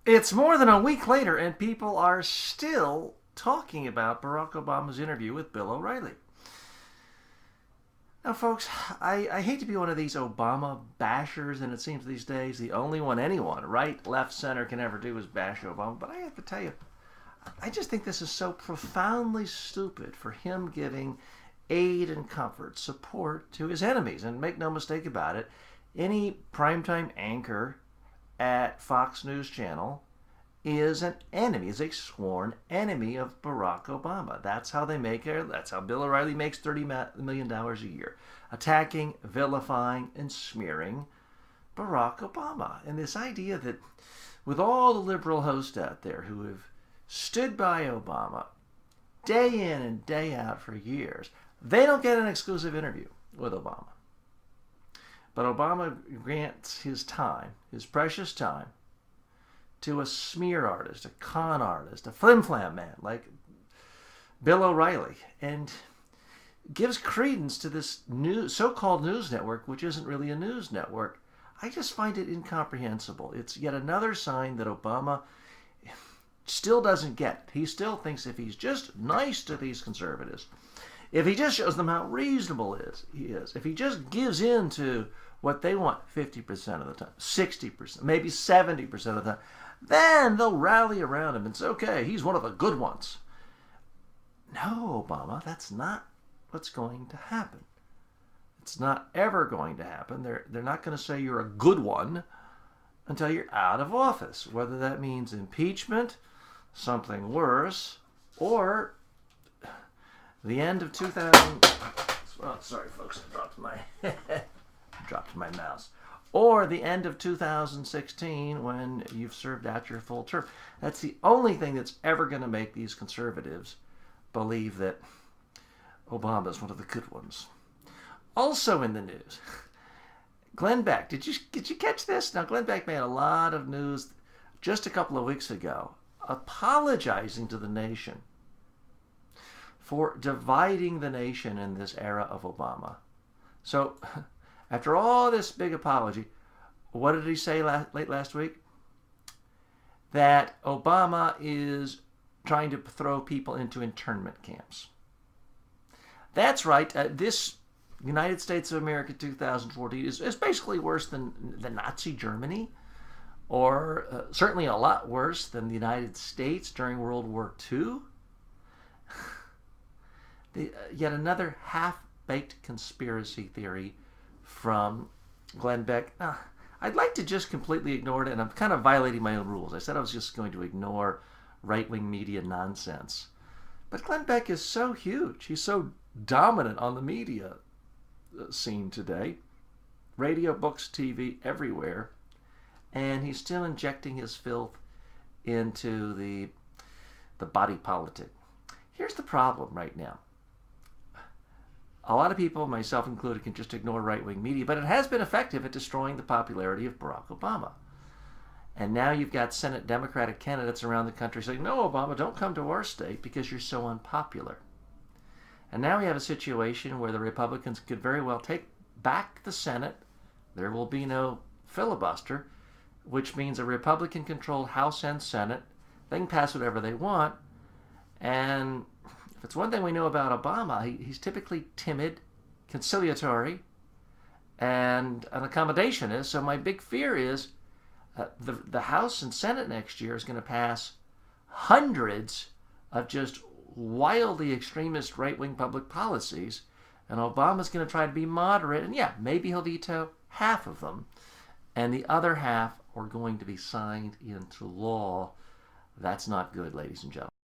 It's more than a week later, and people are still talking about Barack Obama's interview with Bill O'Reilly. Now, folks, I hate to be one of these Obama bashers, and it seems these days the only one anyone, right, left, center, can ever do is bash Obama. But I have to tell you, I just think this is so profoundly stupid for him giving aid and comfort, support to his enemies. And make no mistake about it, any primetime anchor at Fox News Channel is an enemy, is a sworn enemy of Barack Obama. That's how they make it. That's how Bill O'Reilly makes $30 million a year. Attacking, vilifying, and smearing Barack Obama. And this idea that with all the liberal hosts out there who have stood by Obama day in and day out for years, they don't get an exclusive interview with Obama. But Obama grants his time, his precious time, to a smear artist, a con artist, a flim-flam man like Bill O'Reilly, and gives credence to this new so-called news network, which isn't really a news network. I just find it incomprehensible. It's yet another sign that Obama still doesn't get it. He still thinks if he's just nice to these conservatives, if he just shows them how reasonable he is, if he just gives in to what they want 50% of the time, 60%, maybe 70% of the time, then they'll rally around him and say, okay, he's one of the good ones. No, Obama, that's not what's going to happen. It's not ever going to happen. They're not going to say you're a good one until you're out of office, whether that means impeachment, something worse, or the end of 2000. Oh, sorry, folks, I dropped my mouse. Or the end of 2016 when you've served out your full term. That's the only thing that's ever going to make these conservatives believe that Obama's one of the good ones. Also in the news, Glenn Beck. Did you catch this? Now, Glenn Beck made a lot of news just a couple of weeks ago, apologizing to the nation for dividing the nation in this era of Obama. So, after all this big apology, what did he say late last week? That Obama is trying to throw people into internment camps. That's right. This United States of America 2014 is basically worse than the Nazi Germany, or certainly a lot worse than the United States during World War II. Yet another half-baked conspiracy theory from Glenn Beck. I'd like to just completely ignore it, and I'm kind of violating my own rules. I said I was just going to ignore right-wing media nonsense. But Glenn Beck is so huge. He's so dominant on the media scene today. Radio, books, TV, everywhere. And he's still injecting his filth into the body politic. Here's the problem right now. A lot of people, myself included, can just ignore right-wing media, but it has been effective at destroying the popularity of Barack Obama. And now you've got Senate Democratic candidates around the country saying, no, Obama, don't come to our state because you're so unpopular. And now we have a situation where the Republicans could very well take back the Senate. There will be no filibuster, which means a Republican-controlled House and Senate. They can pass whatever they want. And if it's one thing we know about Obama, he's typically timid, conciliatory, and an accommodationist. So my big fear is the House and Senate next year is going to pass hundreds of just wildly extremist right-wing public policies, and Obama's going to try to be moderate, and yeah, maybe he'll veto half of them, and the other half are going to be signed into law. That's not good, ladies and gentlemen.